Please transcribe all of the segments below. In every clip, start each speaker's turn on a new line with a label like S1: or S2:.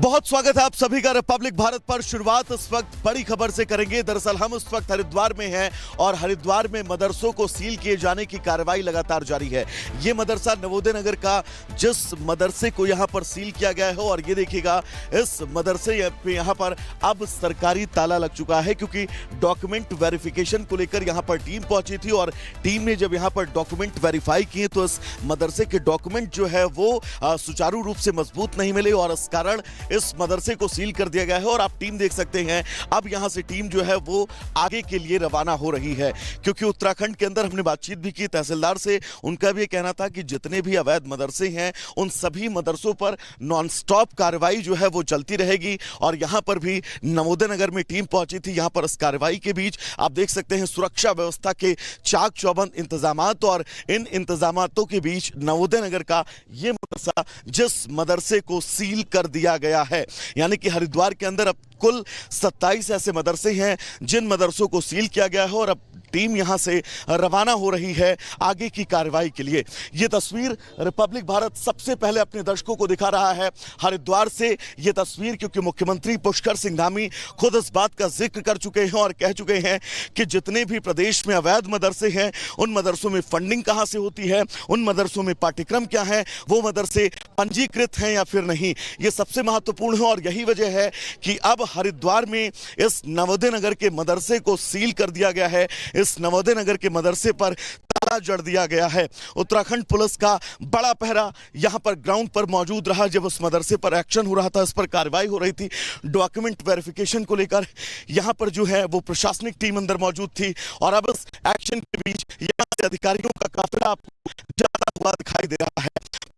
S1: बहुत स्वागत है आप सभी का रिपब्लिक भारत पर। शुरुआत इस वक्त बड़ी खबर से करेंगे। दरअसल हम इस वक्त हरिद्वार में हैं और हरिद्वार में मदरसों को सील किए जाने की कार्रवाई लगातार जारी है। ये मदरसा नवोदय नगर का, जिस मदरसे को यहां पर सील किया गया है, और ये देखिएगा इस मदरसे पे यहां पर अब सरकारी ताला लग चुका है, क्योंकि डॉक्यूमेंट वेरिफिकेशन को लेकर यहां पर टीम पहुंची थी और टीम ने जब यहां पर डॉक्यूमेंट वेरीफाई किए तो इस मदरसे के डॉक्यूमेंट जो है वो सुचारू रूप से मजबूत नहीं मिले और इस कारण इस मदरसे को सील कर दिया गया है। और आप टीम देख सकते हैं, अब यहां से टीम जो है वो आगे के लिए रवाना हो रही है, क्योंकि उत्तराखंड के अंदर हमने बातचीत भी की तहसीलदार से। उनका भी कहना था कि जितने भी अवैध मदरसे हैं उन सभी मदरसों पर नॉन स्टॉप कार्रवाई जो है वो चलती रहेगी। और यहां पर भी नवोदय नगर में टीम पहुंची थी। यहां पर इस कार्रवाई के बीच आप देख सकते हैं सुरक्षा व्यवस्था के चाक चौबंद इंतजामात, और इन इंतजामातों के बीच नवोदय नगर का यह मदरसा, जिस मदरसे को सील कर दिया गया है, यानी कि हरिद्वार के अंदर अब कुल 27 ऐसे मदरसे हैं जिन मदरसों को सील किया गया है और अब टीम यहां से रवाना हो रही है आगे की कार्रवाई के लिए। यह तस्वीर रिपब्लिक भारत सबसे पहले अपने दर्शकों को दिखा रहा है हरिद्वार से। यह तस्वीर क्योंकि मुख्यमंत्री पुष्कर सिंह धामी खुद इस बात का जिक्र कर चुके हैं और कह चुके हैं कि जितने भी प्रदेश में अवैध मदरसे हैं उन मदरसों में फंडिंग कहां से होती है, उन मदरसों में पाठ्यक्रम क्या है, वो मदरसे पंजीकृत हैं या फिर नहीं, ये सबसे महत्वपूर्ण है। और यही वजह है कि अब हरिद्वार में इस नवोदय नगर के मदरसे को सील कर दिया गया है। इस नवोदय नगर के मदरसे पर ताला जड़ दिया गया है। उत्तराखंड पुलिस का बड़ा पहरा यहां पर ग्राउंड पर मौजूद रहा जब उस मदरसे पर एक्शन हो रहा था, इस पर कार्रवाई हो रही थी। डॉक्यूमेंट वेरिफिकेशन को लेकर यहां पर जो है वो प्रशासनिक टीम अंदर मौजूद थी और अब इस एक्शन के बीच यहां से अधिकारियों का काफिला आपको जाता हुआ दिखाई दे रहा है।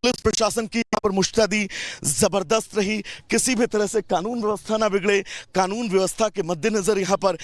S1: पुलिस प्रशासन की यहां पर मुस्तैदी जबरदस्त रही, किसी भी तरह से कानून व्यवस्था ना बिगड़े। कानून व्यवस्था के मद्देनजर यहां पर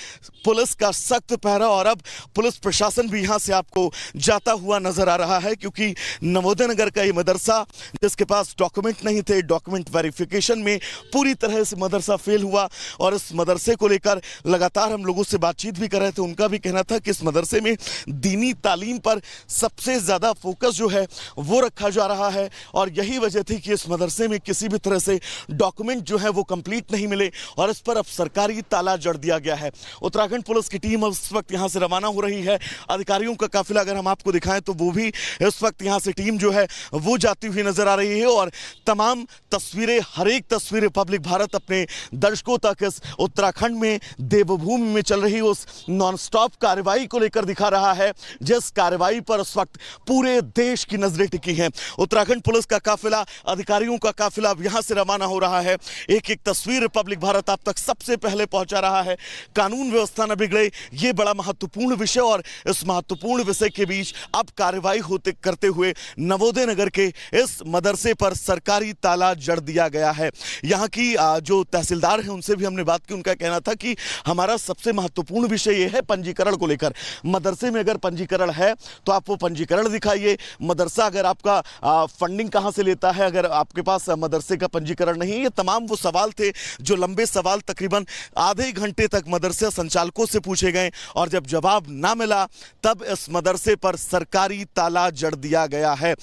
S1: पुलिस का सख्त पहरा, और अब पुलिस प्रशासन भी यहां से आपको जाता हुआ नजर आ रहा है, क्योंकि नवोदय नगर का ये मदरसा जिसके पास डॉक्यूमेंट नहीं थे, डॉक्यूमेंट वेरिफिकेशन में पूरी तरह से मदरसा फेल हुआ। और इस मदरसे को लेकर लगातार हम लोगों से बातचीत भी कर रहे थे। उनका भी कहना था कि इस मदरसे में दीनी तालीम पर सबसे ज्यादा फोकस जो है वो रखा जा रहा है, और यही वजह थी कि इस मदरसे में किसी भी तरह से डॉक्यूमेंट जो है वो कंप्लीट नहीं मिले और इस पर अब सरकारी ताला जड़ दिया गया है। उत्तराखंड पुलिस की टीम इस वक्त यहां से रवाना हो रही है। अधिकारियों का काफिला अगर हम आपको दिखाएं तो वो भी इस वक्त यहां से टीम जो है वो जाती हुई नजर आ रही है। और तमाम तस्वीरें, हर एक तस्वीर रिपब्लिक भारत अपने दर्शकों तक इस उत्तराखंड में देवभूमि में चल रही उस नॉन स्टॉप कार्रवाई को लेकर दिखा रहा है, जिस कार्रवाई पर इस वक्त पूरे देश की नजरें टिकी हैं। उत्तराखंड पुलिस का काफिला, अधिकारियों का काफिला अब यहां से रवाना हो रहा है। एक एक तस्वीर रिपब्लिक भारत आप तक सबसे पहले पहुंचा रहा है। कानून व्यवस्था न बिगड़े, यह बड़ा महत्वपूर्ण विषय, और इस महत्वपूर्ण विषय के बीच अब कार्रवाई करते हुए नवोदय नगर के इस मदरसे पर सरकारी ताला जड़ दिया गया है। यहां की जो तहसीलदार है उनसे भी हमने बात की। उनका कहना था कि हमारा सबसे महत्वपूर्ण विषय यह है पंजीकरण को लेकर। मदरसे में अगर पंजीकरण है तो आप वो पंजीकरण दिखाइए। मदरसा अगर आपका फंडिंग कहां से लेता है, अगर आपके पास मदरसे का पंजीकरण नहीं है, ये तमाम वो सवाल थे जो लंबे सवाल तकरीबन आधे घंटे तक मदरसे संचालकों से पूछे गए, और जब जवाब ना मिला तब इस मदरसे पर सरकारी ताला जड़ दिया गया है।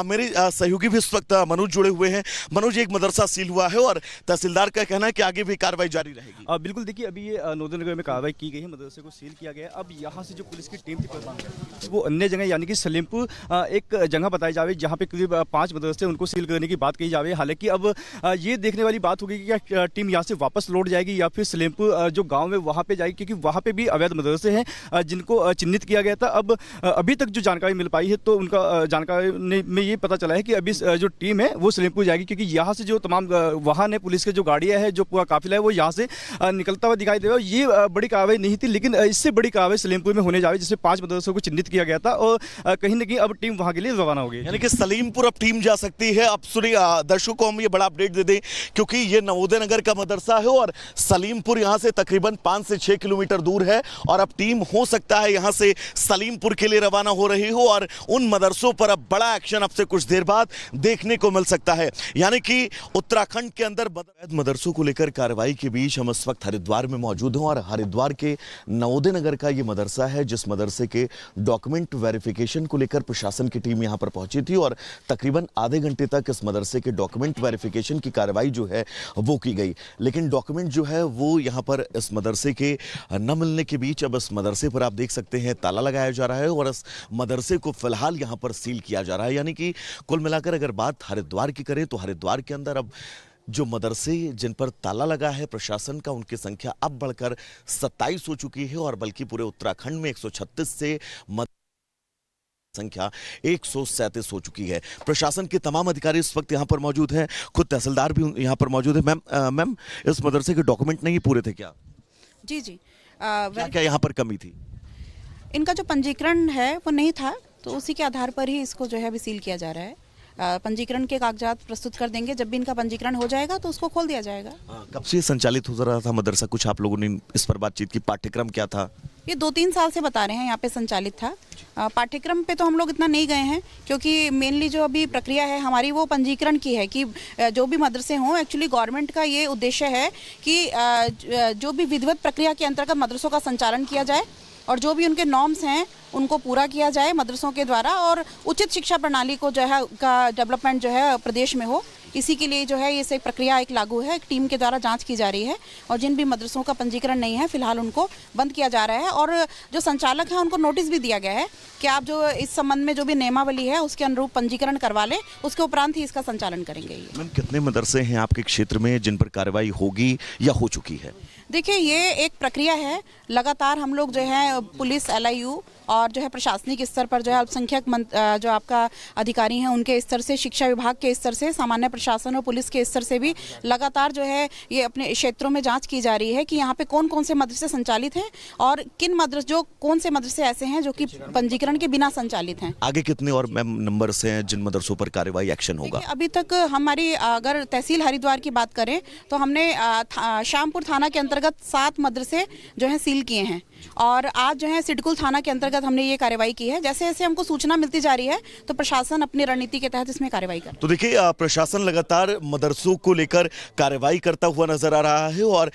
S1: मेरे सहयोगी भी इस वक्त मनोज जुड़े हुए हैं। मनोज, एक मदरसा सील हुआ है और तहसीलदार का कहना है कि आगे भी कार्रवाई जारी रहेगी।
S2: बिल्कुल, देखिए अभी ये नवोदय नगर में कार्रवाई की गई है, मदरसे को सील किया गया है। अब यहाँ से जो पुलिस की टीम थी वो अन्य जगह यानी कि सलीमपुर एक जगह बताई जावे जहाँ पे करीब 5 मदरसे उनको सील करने की बात कही जावे। हालांकि अब ये देखने वाली बात होगी कि क्या टीम यहाँ से वापस लौट जाएगी या फिर सलेमपुर जो गांव है वहाँ पे जाएगी, क्योंकि वहाँ पे भी अवैध मदरसे हैं जिनको चिन्हित किया गया था। अब अभी तक जो जानकारी मिल पाई है तो उनका जानकारी में ये पता चला है कि अभी जो टीम है वो सलेमपुर जाएगी, क्योंकि यहाँ से जो तमाम वाहन है, पुलिस के जो गाड़ियाँ है, जो पूरा काफिला है वो यहाँ से निकलता हुआ दिखाई देगा। ये बड़ी कार्रवाई नहीं थी, लेकिन इससे बड़ी कार्रवाई सलेमपुर में होने जाए, जिससे 5 मदरसों को चिन्हित किया गया था और कहीं ना कहीं अब टीम वहाँ के लिए रवाना हो गई,
S1: यानी कि सलीमपुर अब टीम जा सकती है। अब सुनिए दर्शकों को हम ये बड़ा अपडेट दे दें, क्योंकि ये नवोदय नगर का मदरसा है और सलीमपुर यहां से तकरीबन 5 से 6 किलोमीटर दूर है, और अब टीम हो सकता है यहां से सलीमपुर के लिए रवाना हो रही हो और उन मदरसों पर अब बड़ा एक्शन अब से कुछ देर बाद देखने को मिल सकता है। यानी कि उत्तराखंड के अंदर मदरसों को लेकर कार्रवाई के बीच हम इस वक्त हरिद्वार में मौजूद हैं और हरिद्वार के नवोदय नगर का ये मदरसा है जिस मदरसे के डॉक्यूमेंट वेरिफिकेशन को लेकर प्रशासन की टीम यहां पर पहुंची थी और तकरीबन आधे घंटे तक इस मदरसे के डॉक्यूमेंट वेरिफिकेशन की कार्रवाई जो है वो की गई। लेकिन डॉक्यूमेंट जो है वो यहां पर इस मदरसे के न मिलने के बीच अब इस मदरसे पर आप देख सकते हैं ताला लगाया जा रहा है और इस मदरसे को फिलहाल यहां पर सील किया जा रहा है। यानी कि कुल मिलाकर अगर बात हरिद्वार की करें तो हरिद्वार के अंदर अब जो मदरसे जिन पर ताला लगा है प्रशासन का उनकी संख्या अब बढ़कर 27 हो चुकी है और बल्कि पूरे उत्तराखंड में 136 से संख्या 137 हो चुकी है। प्रशासन के तमाम अधिकारी इस वक्त यहां पर मौजूद हैं, खुद तहसीलदार भी यहां पर मौजूद है। मैम इस मदरसे के डॉक्यूमेंट नहीं पूरे थे क्या?
S3: जी जी
S1: क्या यहाँ पर कमी थी?
S3: इनका जो पंजीकरण है वो नहीं था तो उसी के आधार पर ही इसको जो है अभी सील किया जा रहा है। पंजीकरण के कागजात प्रस्तुत कर देंगे, जब भी इनका पंजीकरण हो जाएगा तो उसको खोल दिया जाएगा।
S1: कब से संचालित हो रहा था मदरसा? कुछ आप लोगों ने इस पर बातचीत की? पाठ्यक्रम क्या था?
S3: ये 2-3 साल से बता रहे हैं यहाँ पे संचालित था। पाठ्यक्रम पे तो हम लोग इतना नहीं गए हैं क्योंकि मेनली जो अभी प्रक्रिया है हमारी वो पंजीकरण की है कि जो भी मदरसे हों, एक्चुअली गवर्नमेंट का ये उद्देश्य है कि जो भी विधिवत प्रक्रिया के अंतर्गत मदरसों का संचालन किया जाए और जो भी उनके नॉर्म्स हैं उनको पूरा किया जाए मदरसों के द्वारा और उचित शिक्षा प्रणाली को जो है का डेवलपमेंट जो है प्रदेश में हो। इसी के लिए जो है ये प्रक्रिया एक लागू है, एक टीम के द्वारा जांच की जा रही है और जिन भी मदरसों का पंजीकरण नहीं है फिलहाल उनको बंद किया जा रहा है और जो संचालक हैं उनको नोटिस भी दिया गया है कि आप जो इस संबंध में जो भी नियमावली है उसके अनुरूप पंजीकरण करवा लें, उसके उपरांत ही इसका संचालन करेंगे।
S1: मैम कितने मदरसे हैं आपके क्षेत्र में जिन पर कार्रवाई होगी या हो चुकी है?
S3: देखिए ये एक प्रक्रिया है, लगातार हम लोग जो है पुलिस, LIU और जो है प्रशासनिक स्तर पर जो है अल्पसंख्यक जो आपका अधिकारी हैं उनके स्तर से, शिक्षा विभाग के स्तर से, सामान्य प्रशासन और पुलिस के स्तर से भी लगातार जो है ये अपने क्षेत्रों में जांच की जा रही है कि यहाँ पे कौन कौन से मदरसे संचालित हैं और किन मदरसे कौन से मदरसे ऐसे हैं जो कि पंजीकरण के बिना संचालित हैं।
S1: आगे कितने और मैम नंबर्स हैं जिन मदरसों पर कार्रवाई एक्शन होगा?
S3: अभी तक हमारी अगर तहसील हरिद्वार की बात करें तो हमने श्यामपुर थाना के अंतर्गत 7 मदरसे जो है सील किए हैं और आज जो है सिडकुल थाना के अंतर्गत हमने ये कार्रवाई की है। जैसे जैसे हमको सूचना मिलती जा रही है तो प्रशासन अपनी रणनीति के तहत इसमें कार्रवाई कर।
S1: तो देखिए प्रशासन लगातार मदरसों को लेकर कार्रवाई करता हुआ नजर आ रहा है और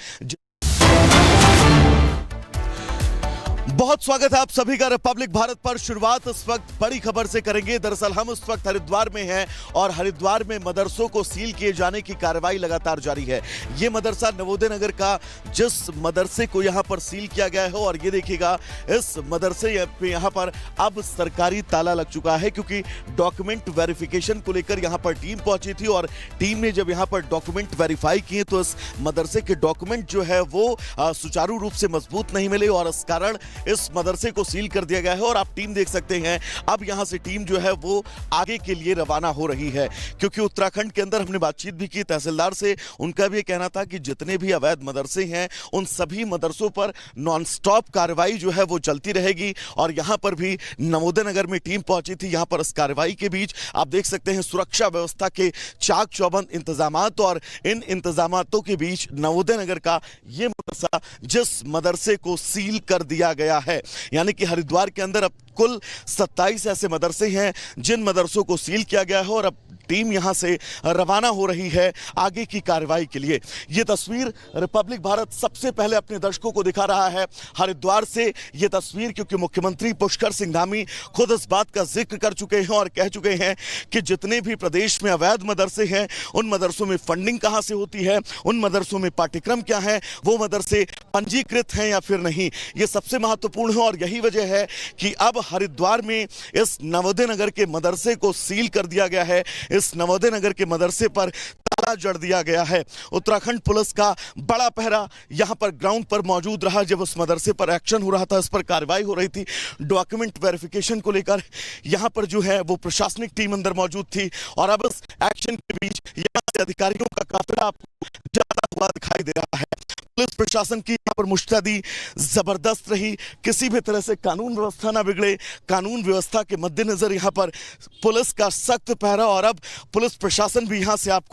S1: बहुत स्वागत है आप सभी का रिपब्लिक भारत पर। शुरुआत इस वक्त बड़ी खबर से करेंगे। दरअसल हम इस वक्त हरिद्वार में हैं और हरिद्वार में मदरसों को सील किए जाने की कार्रवाई लगातार जारी है। ये मदरसा नवोदय नगर का जिस मदरसे को यहां पर सील किया गया है और ये देखिएगा इस मदरसे पे यहां पर अब सरकारी ताला लग चुका है क्योंकि डॉक्यूमेंट वेरिफिकेशन को लेकर यहां पर टीम पहुंची थी और टीम ने जब यहां पर डॉक्यूमेंट वेरीफाई किए तो इस मदरसे के डॉक्यूमेंट जो है वो सुचारू रूप से मजबूत नहीं मिले और इस कारण इस मदरसे को सील कर दिया गया है। और आप टीम देख सकते हैं अब यहां से टीम जो है वो आगे के लिए रवाना हो रही है क्योंकि उत्तराखंड के अंदर हमने बातचीत भी की तहसीलदार से, उनका भी कहना था कि जितने भी अवैध मदरसे हैं उन सभी मदरसों पर नॉनस्टॉप कार्रवाई जो है वो चलती रहेगी और यहां पर भी नवोदय नगर में टीम पहुंची थी। यहां पर इस कार्रवाई के बीच आप देख सकते हैं सुरक्षा व्यवस्था के चाक चौबंद इंतजामात और इन इंतजामातों के बीच नवोदय नगर का ये मदरसा जिस मदरसे को सील कर दिया गया है, यानी कि हरिद्वार के अंदर अब कुल 27 ऐसे मदरसे हैं जिन मदरसों को सील किया गया है और अब टीम यहां से रवाना हो रही है आगे की कार्रवाई के लिए। यह तस्वीर रिपब्लिक भारत सबसे पहले अपने दर्शकों को दिखा रहा है हरिद्वार से यह तस्वीर, क्योंकि मुख्यमंत्री पुष्कर सिंह धामी खुद इस बात का जिक्र कर चुके हैं और कह चुके हैं कि जितने भी प्रदेश में अवैध मदरसे हैं उन मदरसों में फंडिंग कहां से होती है, उन मदरसों में पाठ्यक्रम क्या है, वो मदरसे पंजीकृत हैं या फिर नहीं, ये सबसे महत्वपूर्ण है। और यही वजह है कि अब हरिद्वार में इस नवोदय नगर के मदरसे को सील कर दिया गया है। इस नवोदय नगर के मदरसे पर ताला जड़ दिया गया है। उत्तराखंड पुलिस का बड़ा पहरा यहां पर ग्राउंड पर मौजूद रहा जब उस मदरसे पर एक्शन हो रहा था, इस पर कार्रवाई हो रही थी डॉक्यूमेंट वेरिफिकेशन को लेकर। यहां पर जो है वो प्रशासनिक टीम अंदर मौजूद थी और अब इस एक्शन के बीच यहां से अधिकारियों का काफिला आपको जाता हुआ दिखाई दे रहा है। पुलिस प्रशासन की यहाँ पर मुस्तैदी जबरदस्त रही, किसी भी तरह से कानून व्यवस्था ना बिगड़े, कानून व्यवस्था के मद्देनजर यहाँ पर पुलिस का सख्त पहरा और अब पुलिस प्रशासन भी यहाँ से आपको